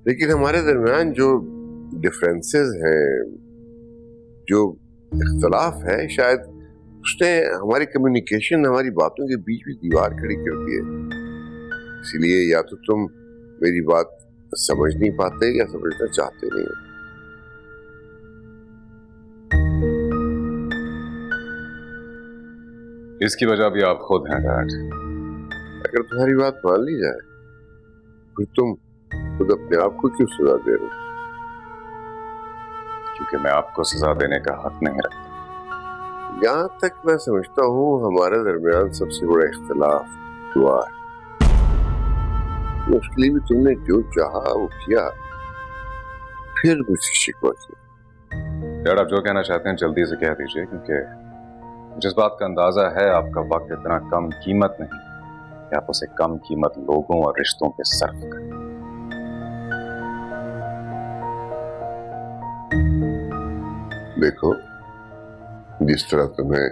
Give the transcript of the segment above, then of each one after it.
लेकिन हमारे दरमियान जो डिफरेंसेस हैं, जो इख्तलाफ है, शायद उसने हमारी कम्युनिकेशन, हमारी बातों के बीच में दीवार खड़ी कर दी है। इसलिए या तो तुम मेरी बात समझ नहीं पाते या समझना चाहते नहीं हो। इसकी वजह भी आप खुद हैं डैड। अगर तुम्हारी बात मान ली जाए फिर तुम खुद अपने आप को क्यों सजा दे रहे हो? क्योंकि मैं आपको सजा देने का हक नहीं रखता। यहाँ तक मैं समझता हूँ हमारे दरमियान सबसे बड़ा इख्तलाफ दुआ है। उसके लिए भी तुमने जो चाहा वो किया, फिर मुझसे शिकवा किया। डैड आप जो कहना चाहते हैं जल्दी से कह दीजिए, क्योंकि जिस बात का अंदाजा है आपका वक्त इतना कम कीमत नहीं कि आप उसे कम कीमत लोगों और रिश्तों पे सर्फ करें। देखो, जिस तरह तुम्हें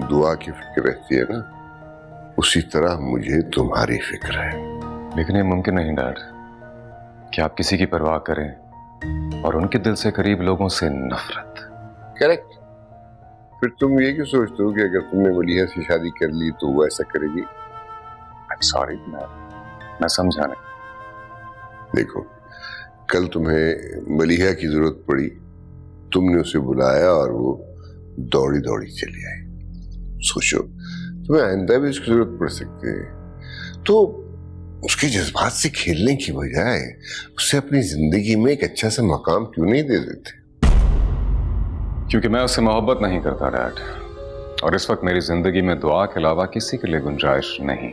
दुआ की फिक्र रहती है ना, उसी तरह मुझे तुम्हारी फिक्र है। लेकिन ये मुमकिन नहीं डैड कि आप किसी की परवाह करें और उनके दिल से करीब लोगों से नफरत। करेक्ट। फिर तुम ये क्यों सोचते हो कि अगर तुमने मलिहा से शादी कर ली तो वो ऐसा करेगी? सॉरी, मैं समझा नहीं। देखो, कल तुम्हें मलिहा की जरूरत पड़ी, तुमने उसे बुलाया और वो दौड़ी दौड़ी चली आई। सोचो, तुम्हें आइंदा भी उसकी जरूरत पड़ सकती है, तो उसके जज्बात से खेलने की बजाय उसे अपनी जिंदगी में एक अच्छा सा मकाम क्यों नहीं दे देते? क्योंकि मैं उससे मोहब्बत नहीं करता डैड, और इस वक्त मेरी जिंदगी में दुआ के अलावा किसी के लिए गुंजाइश नहीं।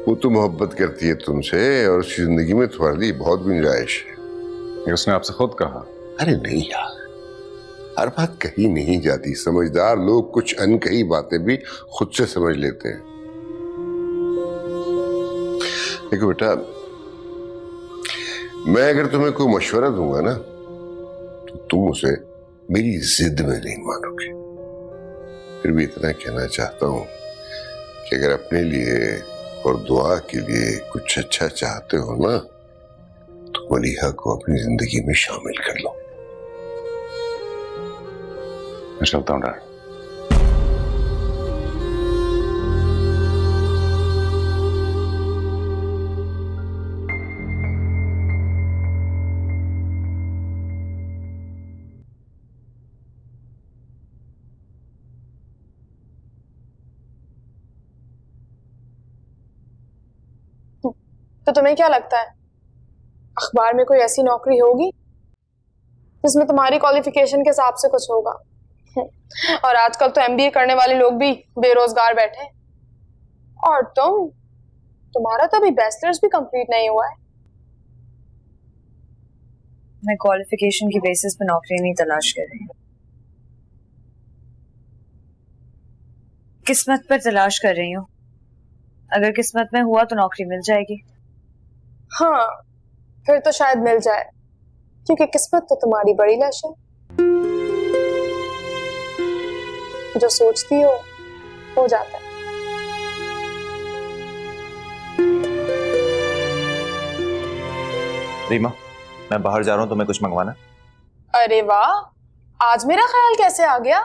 वो तो मोहब्बत करती है तुमसे और उसकी जिंदगी में तुम्हारे लिए बहुत गुंजाइश है। ये उसने आपसे खुद कहा। अरे नहीं यार, हर बात कही नहीं जाती। समझदार लोग कुछ अनकही बातें भी खुद से समझ लेते हैं। देखो बेटा, मैं अगर तुम्हें कोई मशवरा दूंगा ना तो तुम उसे मेरी जिद में नहीं मानोगे। फिर भी इतना कहना चाहता हूं कि अगर अपने लिए और दुआ के लिए कुछ अच्छा चाहते हो ना, तो मलिहा को अपनी जिंदगी में शामिल कर लो। मैं चलता हूं डैड। तो तुम्हें क्या लगता है अखबार में कोई ऐसी नौकरी होगी जिसमें तुम्हारी क्वालिफिकेशन के हिसाब से कुछ होगा? और आजकल तो एमबीए करने वाले लोग भी बेरोजगार बैठे हैं। और तुम्हारा तो अभी बैचलर्स भी कंप्लीट नहीं हुआ है। मैं क्वालिफिकेशन की बेसिस पे नौकरी नहीं तलाश कर रही, किस्मत पर तलाश कर रही हूँ। अगर किस्मत में हुआ तो नौकरी मिल जाएगी। हाँ, फिर तो शायद मिल जाए, क्योंकि किस्मत तो तुम्हारी बड़ी लश है। जो सोचती हो जाता है। रीमा, मैं बाहर जा रहा हूँ, तुम्हें कुछ मंगवाना? अरे वाह, आज मेरा ख्याल कैसे आ गया?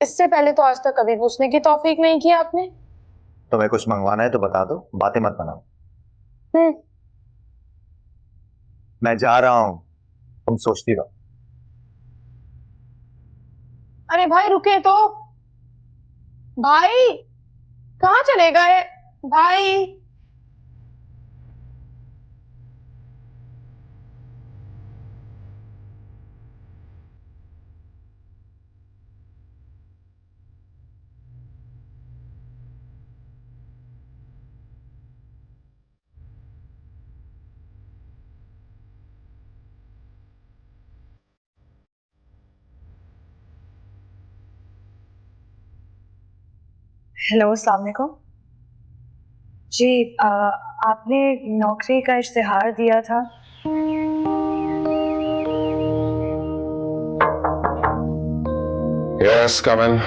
इससे पहले तो आज तक कभी पूछने की तौफीक नहीं की आपने। तुम्हें कुछ मंगवाना है तो बता दो, बातें मत बनाओ। मैं जा रहा हूँ, तुम सोचती रहो। अरे भाई रुके तो। भाई कहाँ चले गए भाई? हेलो, अस्सलाम वालेकुम जी। आपने नौकरी का इश्तिहार दिया था। यस, कम इन।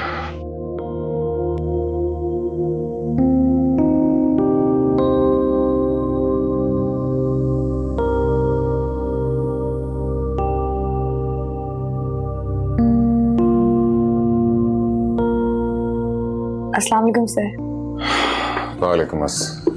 अस्सलाम वालेकुम सर। वालेकुम अस्सलाम।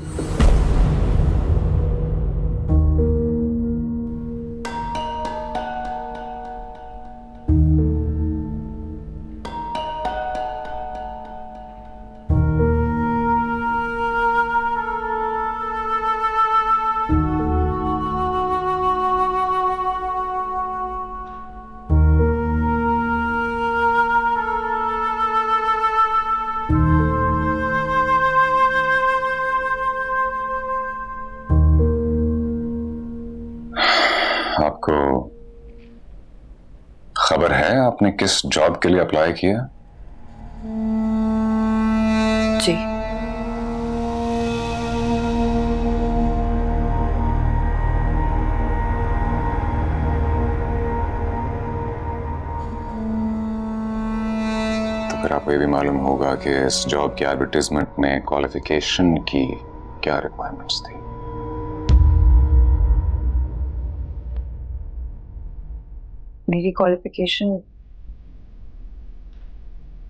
आपको खबर है आपने किस जॉब के लिए अप्लाई किया? जी। तो फिर आपको ये भी मालूम होगा कि इस जॉब की एडवर्टाइजमेंट में क्वालिफिकेशन की क्या रिक्वायरमेंट्स थी। मेरी क्वालिफिकेशन,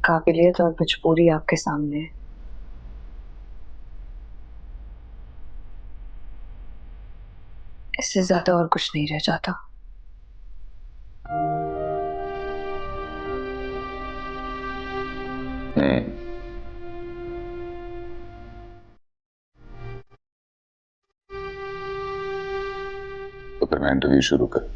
काबिलियत और मजबूरी आपके सामने है। इससे ज्यादा और कुछ नहीं रह जाता। तो फिर मैं इंटरव्यू शुरू कर।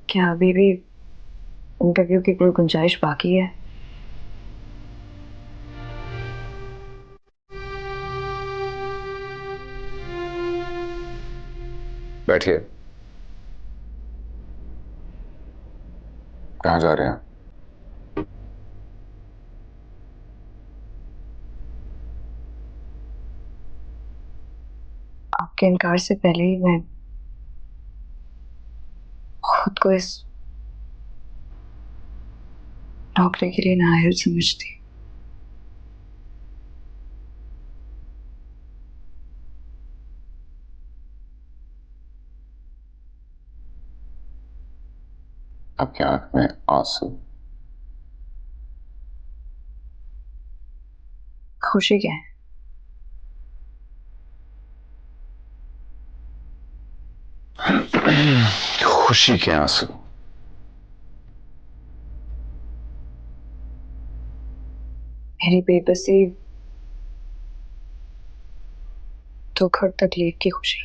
क्या अभी भी इंटरव्यू की कोई गुंजाइश बाकी है? बैठिए। कहाँ जा रहे हैं? आपके इनकार से पहले ही मैं खुद को इस नौकरी के लिए नाअहल समझती। आपकी आंख में आंसू? खुशी क्या है? खुशी के आंसू? मेरी बेबसी, दुख और तकलीफ की खुशी।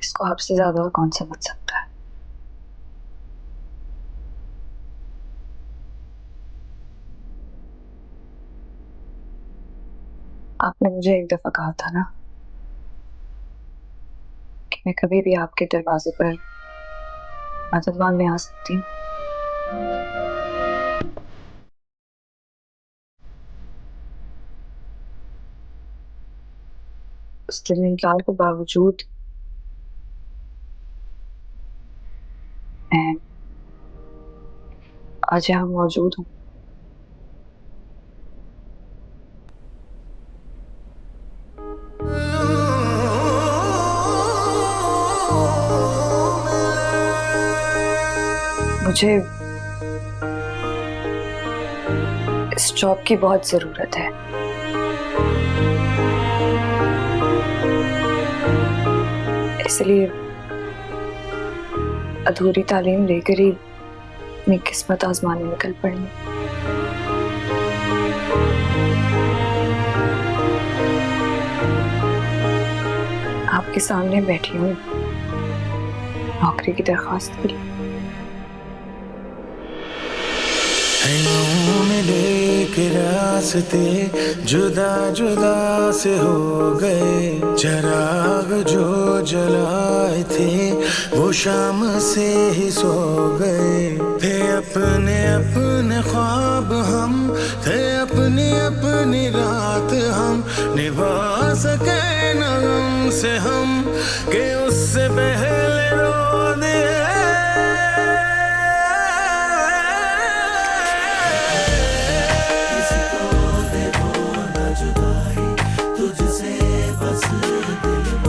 इसको आपसे ज्यादा और कौन समझ सकता है? आपने मुझे एक दफा कहा था ना कि मैं कभी भी आपके दरवाजे पर मदद मांगने आ सकती हूँ। उस दिन इनकार के बावजूद मैं आज यहाँ मौजूद हूँ। मुझे इस जॉब की बहुत जरूरत है। इसलिए अधूरी तालीम लेकर ही अपनी किस्मत आजमाने निकल पड़ी। आपके सामने बैठी हूँ नौकरी की दरखास्त के लिए। मिले के रास्ते जुदा जुदा से हो गए, चराग जो जलाए थे वो शाम से ही सो गए। थे अपने अपने ख्वाब हम, थे अपनी अपनी रात हम, निभा सके न गम से हम कि उससे पहले रो दिए। तुझसे बस दिल